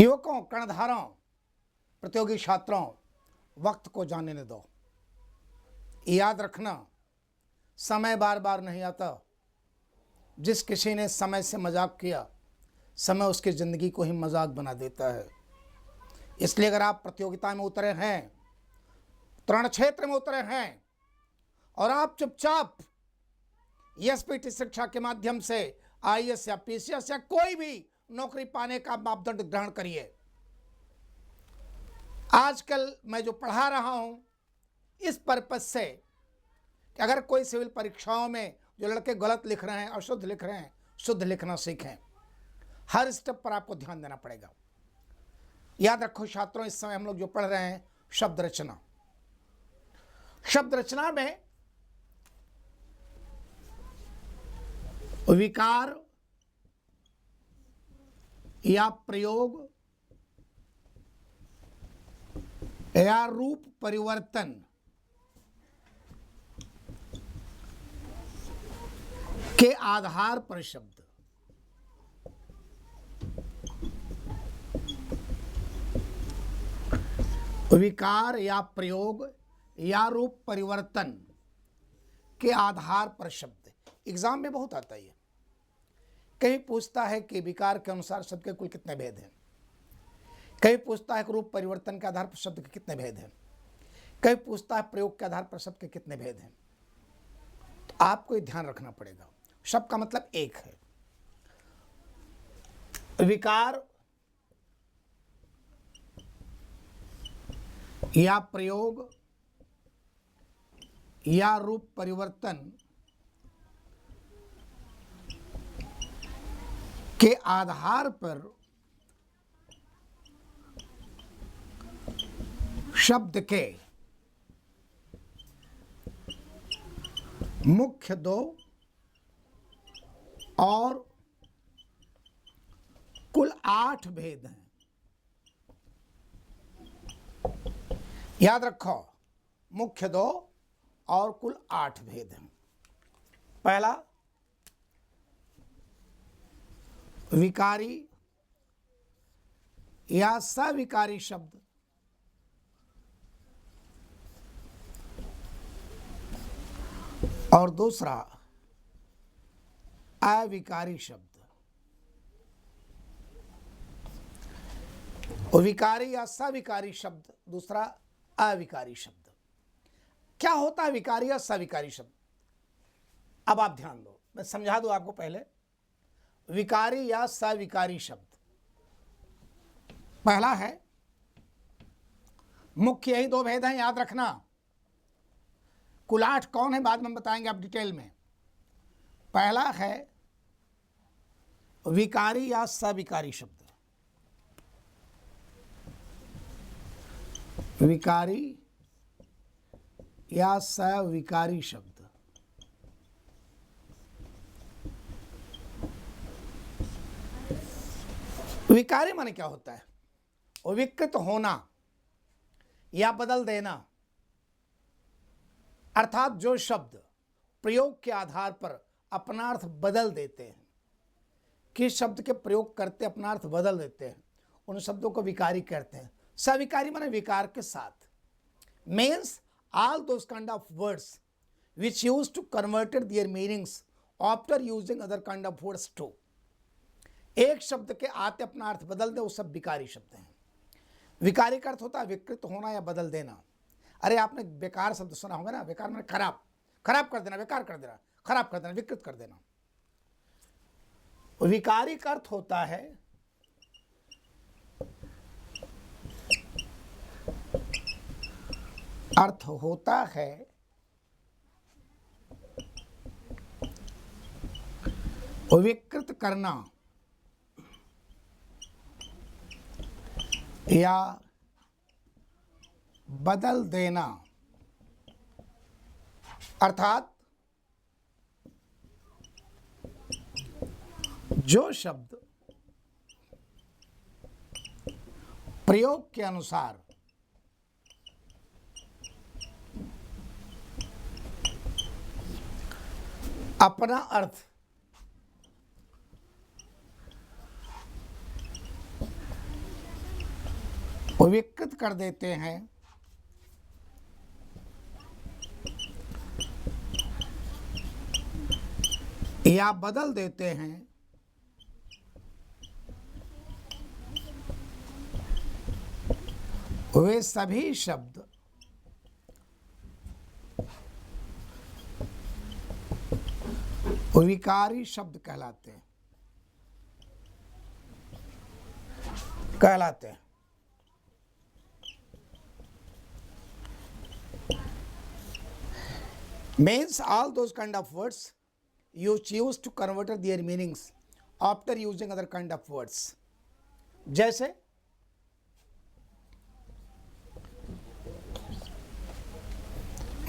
युवकों, कर्णधारों, प्रतियोगी छात्रों, वक्त को जाने न दो। याद रखना, समय बार बार नहीं आता। जिस किसी ने समय से मजाक किया, समय उसकी ज़िंदगी को ही मजाक बना देता है। इसलिए अगर आप प्रतियोगिता में उतरे हैं, तरण क्षेत्र में उतरे हैं और आप चुपचाप एसपीटी शिक्षा के माध्यम से आईएएस या पीसीएस या कोई भी नौकरी पाने का मापदंड ग्रहण करिए। आजकल मैं जो पढ़ा रहा हूं इस पर्पज से कि अगर कोई सिविल परीक्षाओं में जो लड़के गलत लिख रहे हैं, अशुद्ध लिख रहे हैं, शुद्ध लिखना सीखें। हर स्टेप पर आपको ध्यान देना पड़ेगा। याद रखो छात्रों, इस समय हम लोग जो पढ़ रहे हैं शब्द रचना। शब्द रचना में विकार या प्रयोग या रूप परिवर्तन के आधार पर शब्द विकार या प्रयोग या रूप परिवर्तन के आधार पर शब्द एग्जाम में बहुत आता है। कहीं पूछता है कि विकार के अनुसार शब्द के कुल कितने भेद हैं, कहीं पूछता है कि रूप परिवर्तन के आधार पर शब्द के कितने भेद हैं, कहीं पूछता है प्रयोग के आधार पर शब्द के कितने भेद हैं। तो आपको ये ध्यान रखना पड़ेगा। शब्द का मतलब एक है। विकार या प्रयोग या रूप परिवर्तन के आधार पर शब्द के मुख्य दो और कुल 8 भेद हैं। याद रखो, मुख्य 2 और कुल 8 भेद हैं। पहला, विकारी या सविकारी शब्द, और दूसरा अविकारी शब्द। विकारी या सविकारी शब्द, दूसरा अविकारी शब्द। क्या होता है विकारी या सविकारी शब्द? अब आप ध्यान दो, मैं समझा दूं आपको। पहले विकारी या सविकारी शब्द, पहला है मुख्य, यही 2 भेद हैं, याद रखना। कुल 8 कौन है बाद में बताएंगे आप डिटेल में। पहला है विकारी या सविकारी शब्द। विकारी या सविकारी शब्द। विकारी माने क्या होता है? विकृत होना या बदल देना, अर्थात जो शब्द प्रयोग के आधार पर अपना अर्थ बदल देते हैं, किस शब्द के प्रयोग करते अपना अर्थ बदल देते हैं, उन शब्दों को विकारी कहते हैं। सविकारी माने विकार के साथ, means all those kind of words which used to converted their meanings after using other kind of words too। एक शब्द के आते अपना अर्थ बदल दे, वो सब विकारी शब्द हैं। विकारी का अर्थ होता है विकृत होना या बदल देना। अरे आपने बेकार शब्द सुना होगा ना, बेकार माने खराब, खराब कर देना, बेकार कर देना, खराब कर देना, विकृत कर देना। विकारी का अर्थ होता है विकृत करना या बदल देना। अर्थात जो शब्द प्रयोग के अनुसार अपना अर्थ विकृत कर देते हैं, या बदल देते हैं वे सभी शब्द विकारी शब्द कहलाते हैं। Means all those kind of words you choose to convert their meanings after using other kind of words. जैसे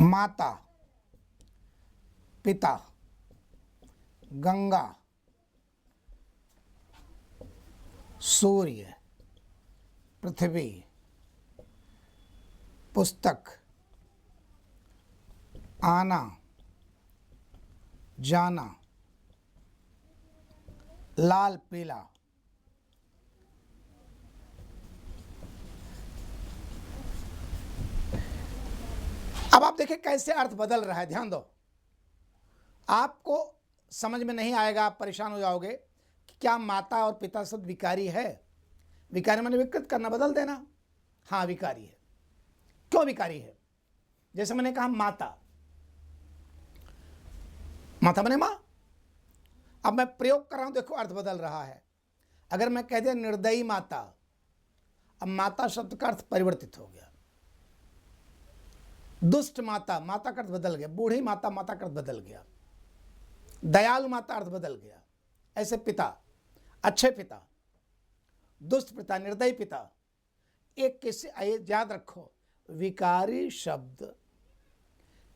माता, पिता, गंगा, सूर्य, पृथ्वी, पुस्तक, आना, जाना, लाल पीला, अब आप देखिए कैसे अर्थ बदल रहा है। ध्यान दो, आपको समझ में नहीं आएगा, आप परेशान हो जाओगे कि क्या माता और पिता शब्द विकारी है। विकारी माने विकृत करना, बदल देना। हाँ विकारी है। क्यों विकारी है? जैसे मैंने कहा माता, माता माने मां। अब मैं प्रयोग कर रहा हूं, देखो अर्थ बदल रहा है। अगर मैं कह दिया निर्दयी माता, अब माता शब्द का अर्थ परिवर्तित हो गया। दुष्ट माता, माता का अर्थ बदल गया। बूढ़ी माता, माता का अर्थ बदल गया। दयालु माता, अर्थ बदल गया। ऐसे पिता, अच्छे पिता, दुष्ट पिता, निर्दयी पिता, एक किसी, याद रखो, विकारी शब्द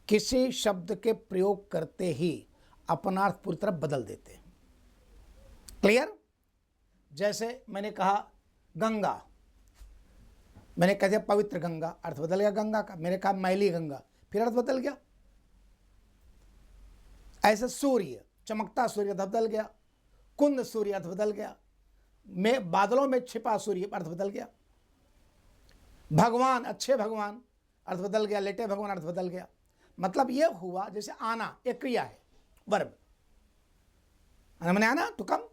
किसी शब्द के प्रयोग करते ही अपना अर्थ पूरी तरह बदल देते हैं। क्लियर? जैसे मैंने कहा गंगा, मैंने कह दिया पवित्र गंगा, अर्थ बदल गया गंगा का। मैंने कहा मैली गंगा, फिर अर्थ बदल गया। ऐसे सूर्य, चमकता सूर्य, अर्थ बदल गया। कुंद सूर्य, अर्थ बदल गया। में बादलों में छिपा सूर्य, अर्थ बदल गया। भगवान, अच्छे भगवान, अर्थ बदल गया। लेटे भगवान, अर्थ बदल गया। मतलब यह हुआ जैसे आना एक क्रिया है, वर्ब। मैंने आना टू कम,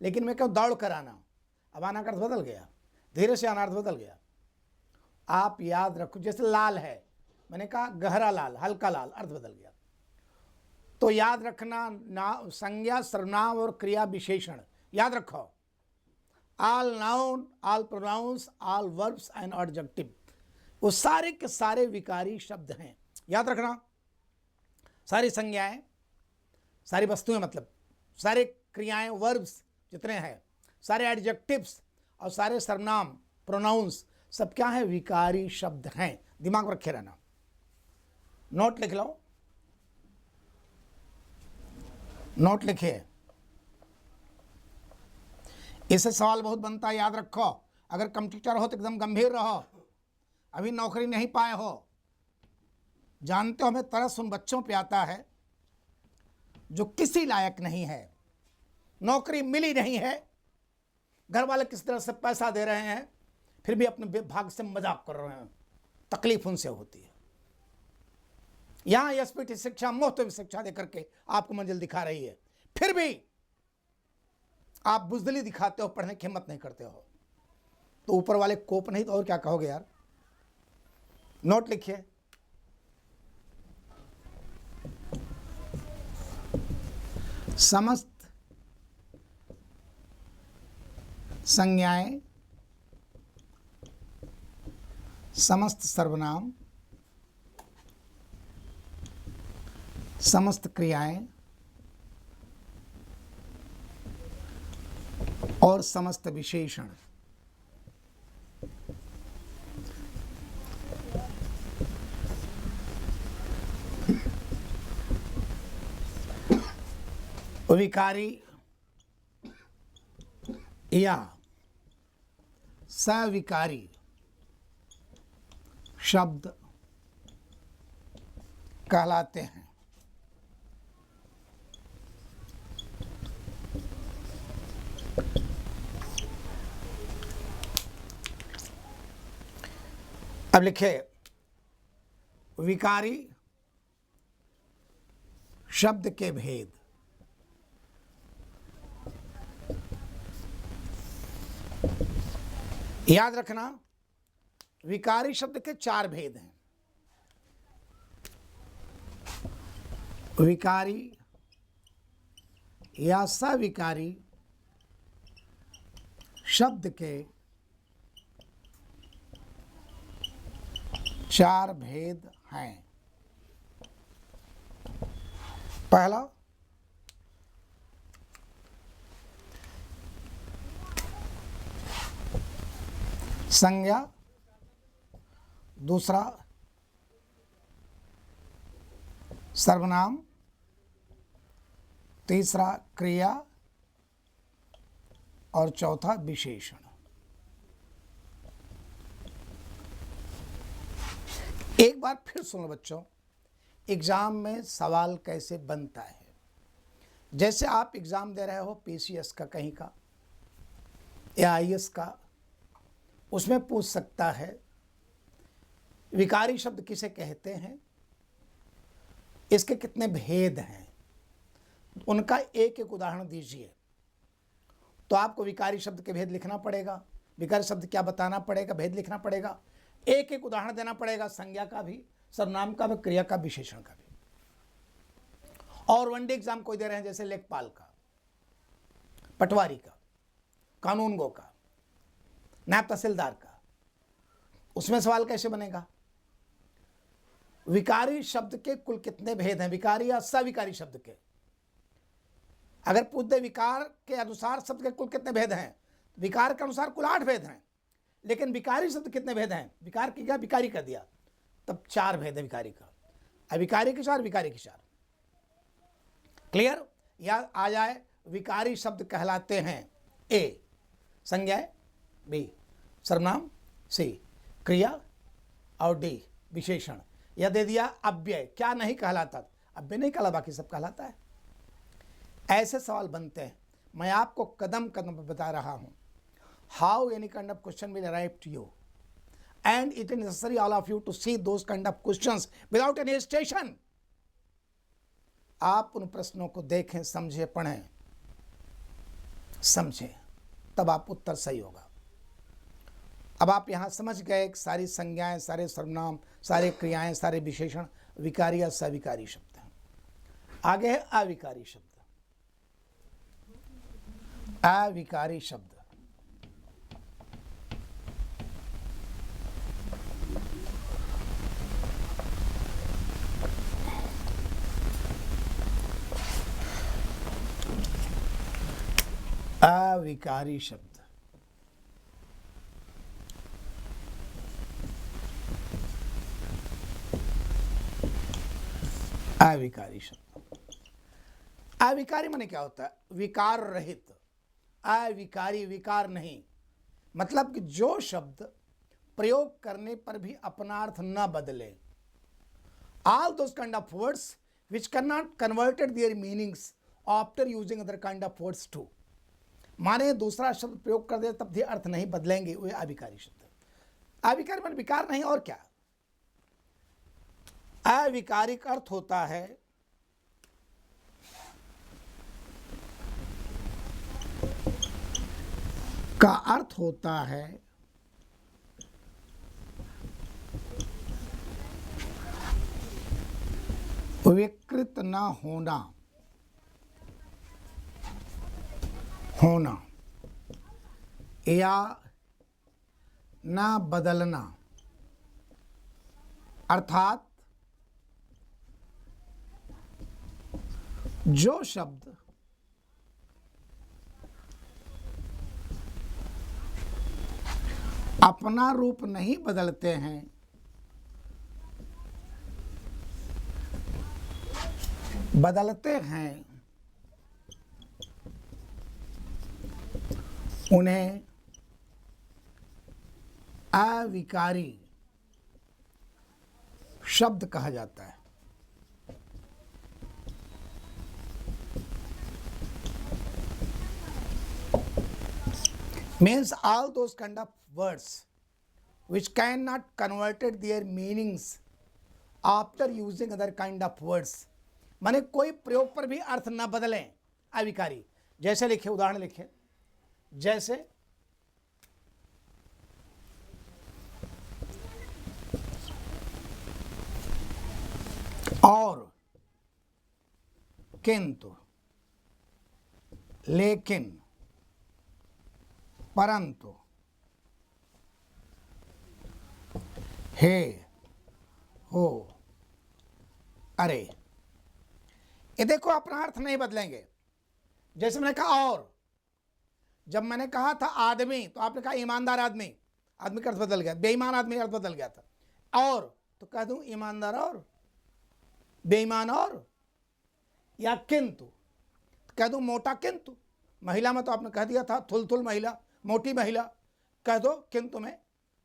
लेकिन मैं कहूँ दौड़ कर आना, अब आना का अर्थ बदल गया। धीरे से आना, अर्थ बदल गया। आप याद रखो, जैसे लाल है, मैंने कहा गहरा लाल, हल्का लाल, अर्थ बदल गया। तो याद रखना, ना संज्ञा, सर्वनाम और क्रिया विशेषण याद रखो। All noun, all pronouns, all verbs and adjective, वो सारे के सारे विकारी शब्द हैं। याद रखना, सारी संज्ञाएं, सारी वस्तुएं, मतलब सारे क्रियाएं, वर्ब्स जितने हैं, सारे एडजेक्टिव्स और सारे सर्वनाम, प्रोनाउंस, सब क्या है? विकारी शब्द हैं। दिमाग में रखे रहना। नोट लिख लो, नोट लिखिए। इससे सवाल बहुत बनता है, याद रखो। अगर कंप्यूटर हो तो एकदम गंभीर रहो, अभी नौकरी नहीं पाए हो। जानते हो, हमें तरस उन बच्चों पे आता है जो किसी लायक नहीं है, नौकरी मिली नहीं है, घर वाले किस तरह से पैसा दे रहे हैं, फिर भी अपने भाग से मजाक कर रहे हैं। तकलीफ उनसे होती है। यहां एसपीटी शिक्षा मुफ्त शिक्षा देकर के आपको मंजिल दिखा रही है, फिर भी आप बुजदिली दिखाते हो, पढ़ने की हिम्मत नहीं करते हो, तो ऊपर वाले कोप नहीं तो और क्या कहोगे यार। नोट लिखिए। समस्त संज्ञाएं, समस्त सर्वनाम, समस्त क्रियाएं और समस्त विशेषण विकारी या सविकारी शब्द कहलाते हैं। अब लिखे विकारी शब्द के भेद। याद रखना विकारी शब्द के 4 भेद हैं। विकारी या सविकारी शब्द के 4 भेद हैं। पहला, संज्ञा। दूसरा, सर्वनाम। तीसरा, क्रिया। और चौथा, विशेषण। एक बार फिर सुन लो बच्चों, एग्जाम में सवाल कैसे बनता है। जैसे आप एग्जाम दे रहे हो पीसीएस का कहीं का या आईएएस का, उसमें पूछ सकता है विकारी शब्द किसे कहते हैं, इसके कितने भेद हैं, उनका एक एक उदाहरण दीजिए। तो आपको विकारी शब्द के भेद लिखना पड़ेगा, विकारी शब्द क्या बताना पड़ेगा, भेद लिखना पड़ेगा, एक एक उदाहरण देना पड़ेगा, संज्ञा का भी, सर्वनाम का भी, क्रिया का, विशेषण का भी। और वनडे एग्जाम कोई दे रहे हैं जैसे लेखपाल का, पटवारी का, कानूनगो का, नायब तहसीलदार का, उसमें सवाल कैसे बनेगा। विकारी शब्द के कुल कितने भेद हैं, विकारी या सविकारी शब्द के। अगर पूछ दे विकार के अनुसार शब्द के कुल कितने भेद हैं, विकार के अनुसार कुल 8 भेद हैं, लेकिन विकारी शब्द कितने भेद हैं, विकार की क्या विकारी कर दिया, तब 4 भेद है विकारी का। अविकारी के 4, विकारी के 4। क्लियर। या आ जाए विकारी शब्द कहलाते हैं ए संज्ञा, बी सर्वनाम, सी क्रिया और डी विशेषण। या दे दिया अव्यय, क्या नहीं कहलाता, अव्यय नहीं कहला, बाकी सब कहलाता है। ऐसे सवाल बनते हैं। मैं आपको कदम कदम पर बता रहा हूं how any kind of question will arrive to you, and it is necessary all of you to see those kind of questions without any hesitation. आप उन प्रश्नों को देखें, समझें, पढ़ें, समझें, तब आप उत्तर सही होगा। अब आप यहां समझ गए सारी संज्ञाएं, सारे सर्वनाम, सारे क्रियाएं, सारे विशेषण विकारी या सविकारी शब्द हैं। आगे है अविकारी शब्द। अविकारी शब्द अविकारी शब्द अविकारी शब्द। अविकारी माने क्या होता है, विकार रहित। अविकारी, विकार नहीं, मतलब कि जो शब्द प्रयोग करने पर भी अपना अर्थ न बदले। All those kind of words which can not converted their meanings after using other kind of words too. माने दूसरा शब्द प्रयोग कर दे तब भी अर्थ नहीं बदलेंगे, वे अविकारी शब्द। अविकारी माने विकार नहीं, और क्या। अविकारी का अर्थ होता है का अर्थ होता है विकृत न होना, होना या न बदलना। अर्थात जो शब्द अपना रूप नहीं बदलते हैं, बदलते हैं, उन्हें अविकारी शब्द कहा जाता है। Means all those kind of words which cannot converted their meanings after using other kind of words, माने कोई प्रयोग पर भी अर्थ न बदलें, अविकारी। जैसे लिखे, उदाहरण लिखे, जैसे और, किंतु, लेकिन, परंतु, हे, हो, अरे। ये देखो, अपना अर्थ नहीं बदलेंगे। जैसे मैंने कहा और, जब मैंने कहा था आदमी तो आपने कहा ईमानदार आदमी, आदमी का अर्थ बदल गया, बेईमान आदमी का अर्थ बदल गया था। और तो कह दूं ईमानदार और, बेईमान और, या किंतु तो कह दूं मोटा किंतु। महिला में तो आपने कह दिया था थुल महिला, मोटी महिला, कह दो किंतु में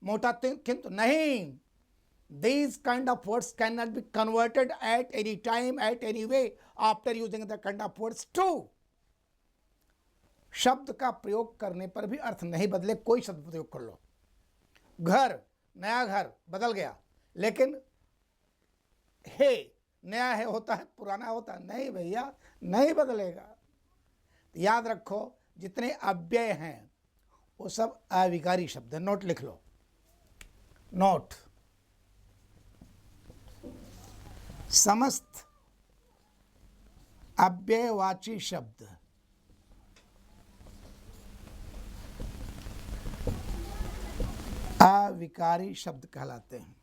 मोटा किंतु नहीं। These kind of words cannot be converted at any time, at any way after using the kind of words too. शब्द का प्रयोग करने पर भी अर्थ नहीं बदले, कोई शब्द प्रयोग कर लो। घर, नया घर बदल गया, लेकिन हे, नया है होता है, पुराना होता है नहीं भैया, नहीं बदलेगा। याद रखो, जितने अव्यय हैं वो सब अविकारी शब्द है। नोट लिख लो, नोट। समस्त अव्ययवाची शब्द अविकारी शब्द कहलाते हैं।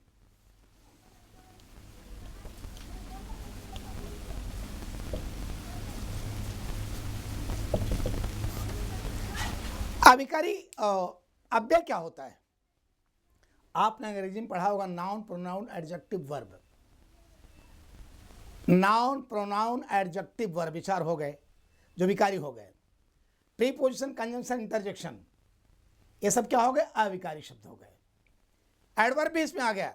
अविकारी अव्यय क्या होता है? आपने अंग्रेजी में पढ़ा होगा noun, pronoun, adjective, verb. Noun, pronoun, adjective, verb विचार हो गए जो विकारी हो गए। प्रीपोजिशन, कंजंक्शन, इंटरजेक्शन, ये सब क्या हो गए? अविकारी शब्द हो गए। एडवर्ब भी इसमें आ गया।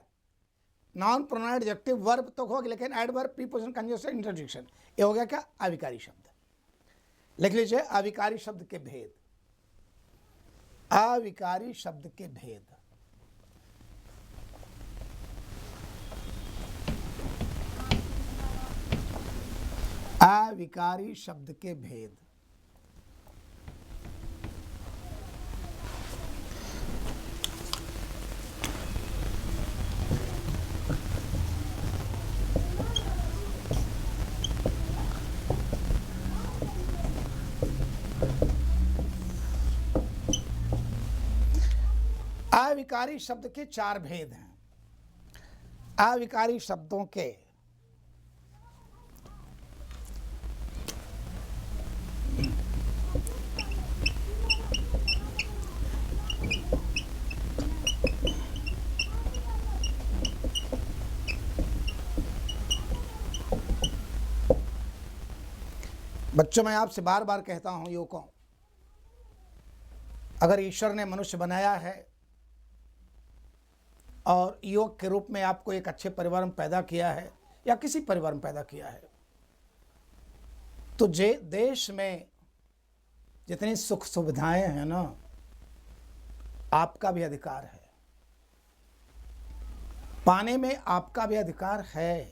नाउन, प्रोनाउन, एडजेक्टिव, वर्ब तो हो गया, लेकिन एडवर्ब, प्रीपोजिशन, कंजंक्शन, इंटरजेक्शन, ये हो गया क्या? अविकारी शब्द। लिख लीजिए, अविकारी शब्द के भेद। अविकारी शब्द के भेद। अविकारी शब्द के भेद। अविकारी शब्द के चार भेद हैं। अविकारी शब्दों के बच्चों, मैं आपसे बार बार कहता हूं, युवकों, अगर ईश्वर ने मनुष्य बनाया है और युवक के रूप में आपको एक अच्छे परिवार में पैदा किया है या किसी परिवार में पैदा किया है, तो देश में जितनी सुख सुविधाएं हैं ना, आपका भी अधिकार है पाने में, आपका भी अधिकार है।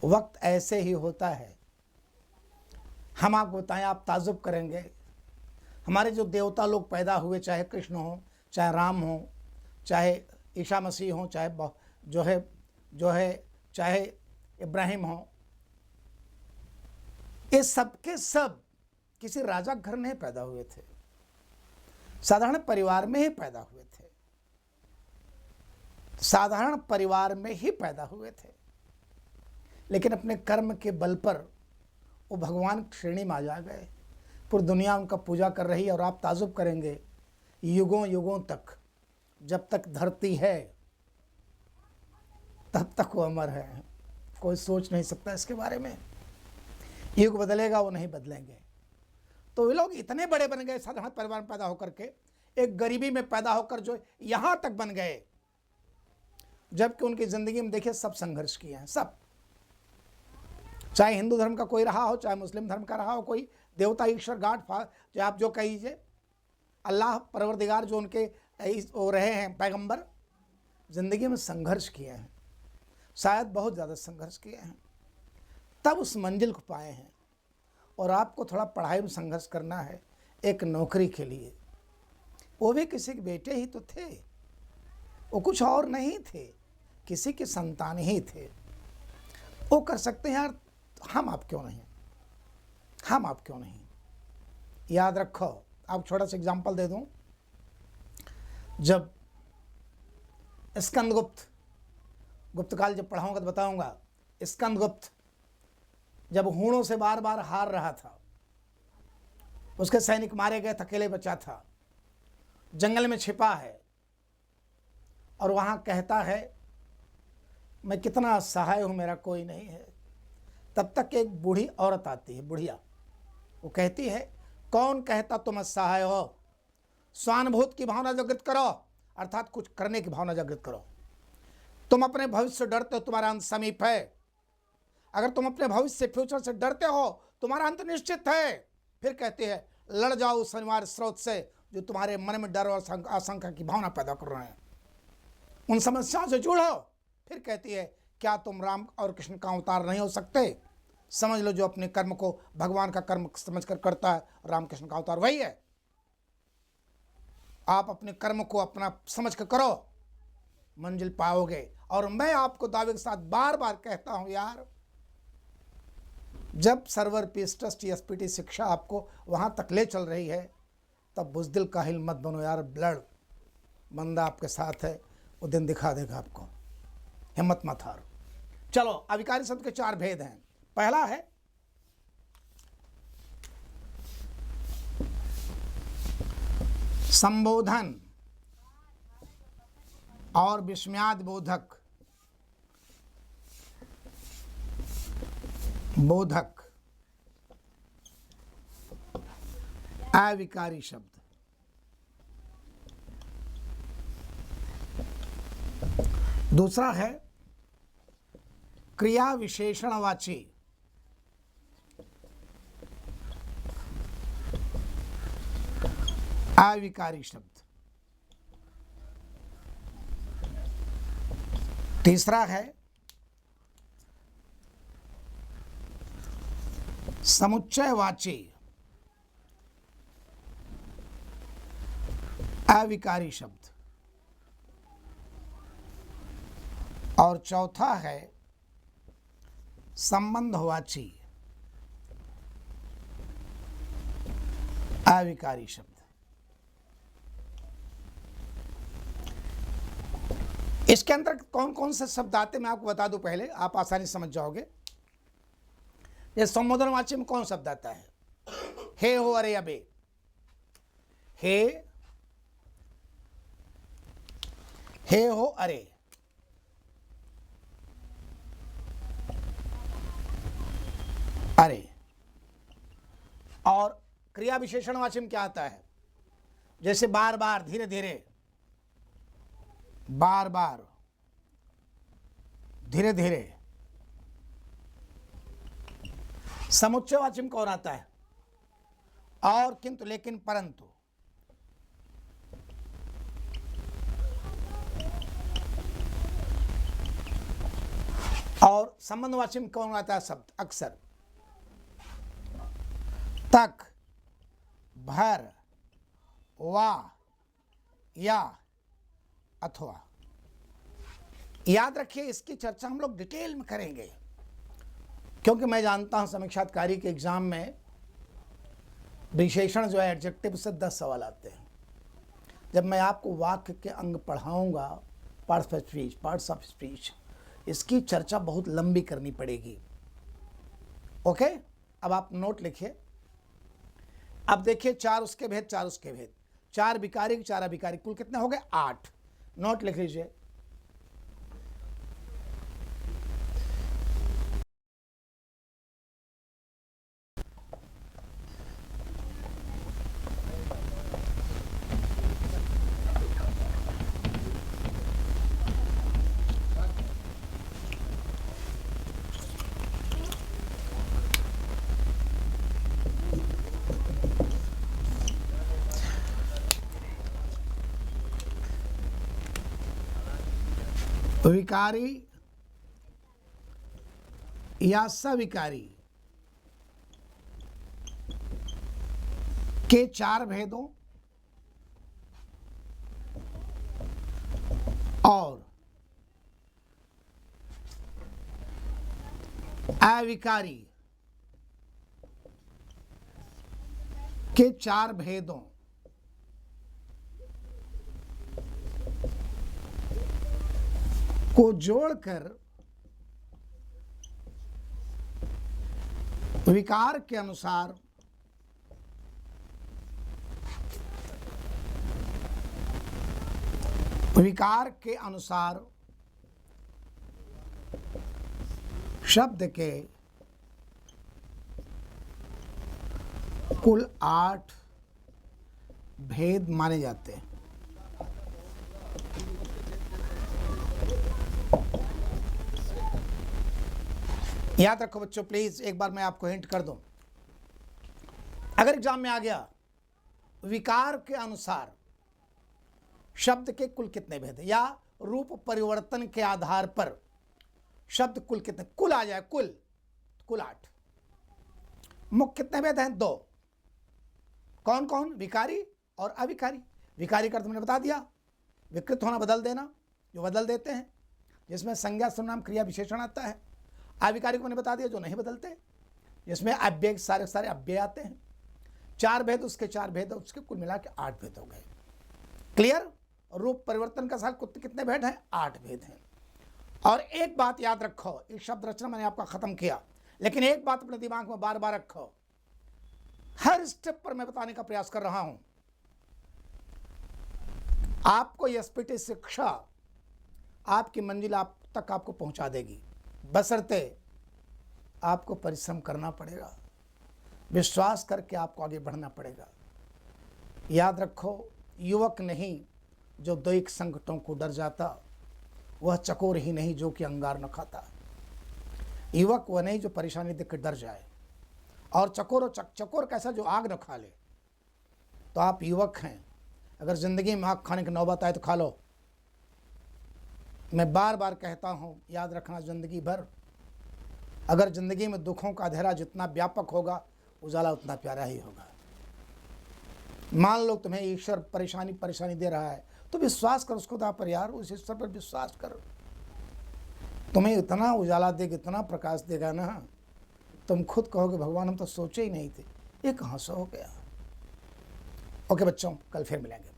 वक्त ऐसे ही होता है। हम आपको बताएं, आप ताजुब करेंगे, हमारे जो देवता लोग पैदा हुए, चाहे कृष्ण हो, चाहे राम हो, चाहे ईसा मसीह हो, चाहे जो है चाहे इब्राहिम हो, ये सब के सब किसी राजा घर नहीं पैदा हुए थे, साधारण परिवार में ही पैदा हुए थे। साधारण परिवार में ही पैदा हुए थे, लेकिन अपने कर्म के बल पर वो भगवान श्रेणी में आ जा गए। पूरी दुनिया उनका पूजा कर रही है। और आप ताजुब करेंगे, युगों युगों तक, जब तक धरती है तब तक वो अमर है। कोई सोच नहीं सकता इसके बारे में। युग बदलेगा, वो नहीं बदलेंगे। तो वे लोग इतने बड़े बन गए साधारण परिवार में पैदा होकर के, एक गरीबी में पैदा होकर जो यहां तक बन गए, जबकि उनकी जिंदगी में देखिए सब संघर्ष किए हैं, सब। चाहे हिंदू धर्म का कोई रहा हो, चाहे मुस्लिम धर्म का रहा हो, कोई देवता, ईश्वर, गॉड, चाहे आप जो कहीजिए, अल्लाह, परवरदिगार, जो उनके वो रहे हैं पैगंबर, ज़िंदगी में संघर्ष किए हैं, शायद बहुत ज़्यादा संघर्ष किए हैं, तब उस मंजिल को पाए हैं। और आपको थोड़ा पढ़ाई में संघर्ष करना है एक नौकरी के लिए। वो भी किसी के बेटे ही तो थे, वो कुछ और नहीं थे, किसी के संतान ही थे। वो कर सकते हैं यार, हम आप क्यों नहीं, हम आप क्यों नहीं। याद रखो, आप छोटा सा एग्जांपल दे दूं। जब स्कंदगुप्त, गुप्त काल जब पढ़ाऊंगा तो बताऊंगा, स्कंदगुप्त जब हूणों से बार बार हार रहा था, उसके सैनिक मारे गए, अकेले बचा था, जंगल में छिपा है और वहां कहता है मैं कितना असहाय हूं, मेरा कोई नहीं है। तब तक एक बूढ़ी औरत आती है, बुढ़िया, वो कहती है कौन कहता तुम असहाय हो, स्वानुभूति की भावना जागृत करो, अर्थात कुछ करने की भावना जागृत करो। तुम अपने भविष्य से डरते हो, तुम्हारा अंत समीप है। अगर तुम अपने भविष्य से, फ्यूचर से डरते हो, तुम्हारा अंत निश्चित है। फिर कहते हैं लड़ जाओ उस अनिवार्य स्रोत से जो तुम्हारे मन में डर और आशंका की भावना पैदा कर रहे हैं, उन समस्याओं से जुड़ो। फिर कहती है क्या तुम राम और कृष्ण का अवतार नहीं हो सकते? समझ लो जो अपने कर्म को भगवान का कर्म समझकर करता है, रामकृष्ण का अवतार वही है। आप अपने कर्म को अपना समझ कर करो, मंजिल पाओगे। और मैं आपको दावे के साथ बार बार कहता हूं यार, जब सर्वर पीस्टस्ट एसपीटी शिक्षा आपको वहां तक ले चल रही है, तब बुज़दिल काहिल मत बनो यार। ब्लड बंदा आपके साथ है, वो दिन दिखा देगा आपको, हिम्मत मत हारो। चलो, अविकारी शब्द के 4 भेद हैं। पहला है संबोधन और विस्मयाद बोधक, बोधक अविकारी शब्द। दूसरा है क्रिया विशेषणवाची, अविकारी शब्द। तीसरा है समुच्चयवाची, अविकारी शब्द। और चौथा है संबंधवाची, अविकारी शब्द। इसके अंदर कौन कौन से शब्द आते मैं आपको बता दूं, पहले आप आसानी समझ जाओगे। ये संबोधनवाची में कौन शब्द आता है? हे, हो, अरे, अबे। हे, हो, अरे। अरे। और क्रिया विशेषणवाची में क्या आता है? जैसे बार बार, धीरे धीरे, बार बार, धीरे धीरे। समुच्चयवाची में कौन आता है? और, किंतु, लेकिन, परंतु। और संबंधवाची में कौन आता है शब्द? अक्सर, तक, भर, वा, या, अथवा। याद रखिए, इसकी चर्चा हम लोग डिटेल में करेंगे, क्योंकि मैं जानता हूं समीक्षाधिकारी के एग्जाम में विशेषण जो है एडजेक्टिव से 10 सवाल आते हैं। जब मैं आपको वाक्य के अंग पढ़ाऊंगा, पार्ट्स ऑफ स्पीच, इसकी चर्चा बहुत लंबी करनी पड़ेगी। ओके, अब आप नोट लिखिए। अब देखिए 4 उसके भेद, 4 उसके भेद, 4 विकारी, 4 अविकारी, कुल कितने हो गए? 8। नोट लिख लीजिए। विकारी या सविकारी के 4 भेदों और अविकारी के 4 भेदों को जोड़कर विकार के अनुसार शब्द के कुल 8 भेद माने जाते हैं। याद रखो बच्चों, प्लीज एक बार मैं आपको हिंट कर दूं। अगर एग्जाम में आ गया विकार के अनुसार शब्द के कुल कितने भेद हैं, या रूप परिवर्तन के आधार पर शब्द कुल कितने, कुल आ जाए, कुल 8। मुख्य कितने भेद हैं? 2। कौन कौन? विकारी और अविकारी। विकारी का अर्थ मैंने बता दिया, विकृत होना, बदल देना, जो बदल देते हैं, जिसमें संज्ञा सर्वनाम क्रिया विशेषण आता है। अविकारी को मैंने बता दिया, जो नहीं बदलते, जिसमें अव्यय सारे अव्यय आते हैं। 4 भेद, उसके 4 भेद, उसके कुल मिला के 8 भेद हो गए। क्लियर? रूप परिवर्तन का साथ कितने भेद हैं? 8 भेद हैं। और एक बात याद रखो, इस शब्द रचना मैंने आपका खत्म किया, लेकिन एक बात अपने दिमाग में बार बार रखो, हर स्टेप पर मैं बताने का प्रयास कर रहा हूं। आपको एसपीटी शिक्षा आपकी मंजिल आप तक आपको पहुंचा देगी, बशर्ते आपको परिश्रम करना पड़ेगा, विश्वास करके आपको आगे बढ़ना पड़ेगा। याद रखो, युवक नहीं जो दैहिक संकटों को डर जाता, वह चकोर ही नहीं जो कि अंगार न खाता। युवक वह नहीं जो परेशानी देख कर डर जाए, और चकोर कैसा, जो आग न खा ले। तो आप युवक हैं, अगर ज़िंदगी में आग खाने की नौबत आए तो खा लो। मैं बार बार कहता हूँ, याद रखना, ज़िंदगी भर अगर ज़िंदगी में दुखों का अंधेरा जितना व्यापक होगा, उजाला उतना प्यारा ही होगा। मान लो तुम्हें ईश्वर परेशानी दे रहा है, तो विश्वास कर उसको पर, यार उस ईश्वर पर विश्वास कर, तुम्हें इतना उजाला देगा, इतना प्रकाश देगा ना, तुम खुद कहोगे भगवान हम तो सोचे ही नहीं थे, ये कहाँ से हो गया। ओके बच्चों, कल फिर मिलेंगे।